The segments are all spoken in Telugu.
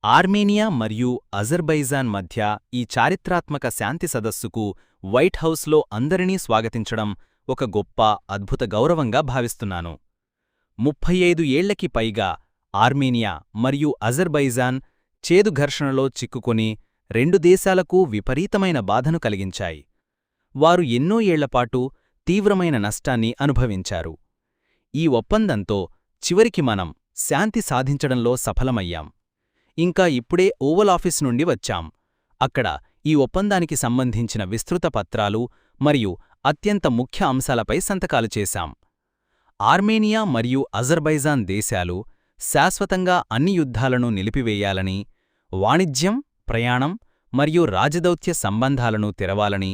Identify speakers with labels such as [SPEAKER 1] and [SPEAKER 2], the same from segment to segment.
[SPEAKER 1] ఆర్మేనియా మరియు అజర్బైజాన్ మధ్య ఈ చారిత్రాత్మక శాంతి సదస్సుకు వైట్ హౌస్లో అందరినీ స్వాగతించడం ఒక గొప్ప అద్భుత గౌరవంగా భావిస్తున్నాను. 35 ఏళ్లకి పైగా ఆర్మేనియా మరియు అజర్బైజాన్ చేదు ఘర్షణలో చిక్కుకొని రెండు దేశాలకూ విపరీతమైన బాధను కలిగించాయి. వారు ఎన్నో ఏళ్లపాటు తీవ్రమైన నష్టాన్ని అనుభవించారు. ఈ ఒప్పందంతో చివరికి మనం శాంతి సాధించడంలో సఫలమయ్యాం. ఇంకా ఇప్పుడే ఓవల్ ఆఫీస్ నుండి వచ్చాం. అక్కడ ఈ ఒప్పందానికి సంబంధించిన విస్తృత పత్రాలు మరియు అత్యంత ముఖ్య అంశాలపై సంతకాలు చేశాం. ఆర్మేనియా మరియు అజర్బైజాన్ దేశాలు శాశ్వతంగా అన్ని యుద్ధాలను నిలిపివేయాలని, వాణిజ్యం, ప్రయాణం మరియు రాజదౌత్య సంబంధాలను తెరవాలని,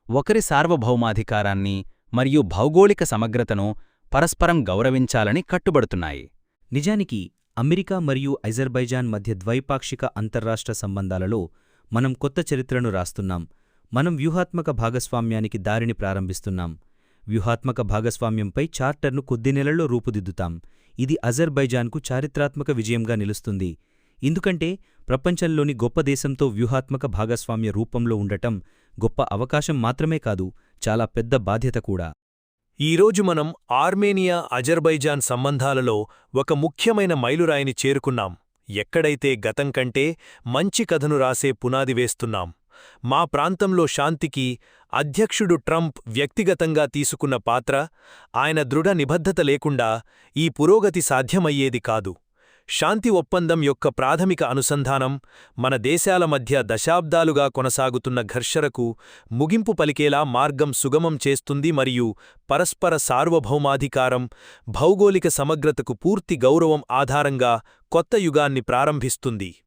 [SPEAKER 1] ఒకరి సార్వభౌమాధికారాన్ని మరియు భౌగోళిక సమగ్రతను పరస్పరం గౌరవించాలని కట్టుబడుతున్నాయి.
[SPEAKER 2] నిజానికి అమెరికా మరియు అజర్బైజాన్ మధ్య ద్వైపాక్షిక అంతర్రాష్ట్ర సంబంధాలలో మనం కొత్త చరిత్రను రాస్తున్నాం. మనం వ్యూహాత్మక భాగస్వామ్యానికి దారిని ప్రారంభిస్తున్నాం. వ్యూహాత్మక భాగస్వామ్యంపై చార్టర్ను కొద్ది నెలల్లో రూపుదిద్దుతాం. ఇది అజర్బైజాన్కు చారిత్రాత్మక విజయంగా నిలుస్తుంది. ఎందుకంటే ప్రపంచంలోని గొప్ప దేశంతో వ్యూహాత్మక భాగస్వామ్య రూపంలో ఉండటం గొప్ప అవకాశం మాత్రమే కాదు, చాలా పెద్ద బాధ్యత కూడా.
[SPEAKER 3] ఈరోజు మనం ఆర్మేనియా అజర్బైజాన్ సంబంధాలలో ఒక ముఖ్యమైన మైలురాయిని చేరుకున్నాం. ఎక్కడైతే గతం కంటే మంచి కథను రాసే పునాది వేస్తున్నాం. మా ప్రాంతంలో శాంతికి అధ్యక్షుడు ట్రంప్ వ్యక్తిగతంగా తీసుకున్న పాత్ర, ఆయన దృఢ నిబద్ధత లేకుండా ఈ పురోగతి సాధ్యమయ్యేది కాదు. శాంతి ఒప్పందం యొక్క ప్రాథమిక అనుసంధానం మన దేశాల మధ్య దశాబ్దాలుగా కొనసాగుతున్న ఘర్షణకు ముగింపు పలికేలా మార్గం సుగమం చేస్తుంది మరియు పరస్పర సార్వభౌమాధికారం, భౌగోళిక సమగ్రతకు పూర్తి గౌరవం ఆధారంగా కొత్త యుగాన్ని ప్రారంభిస్తుంది.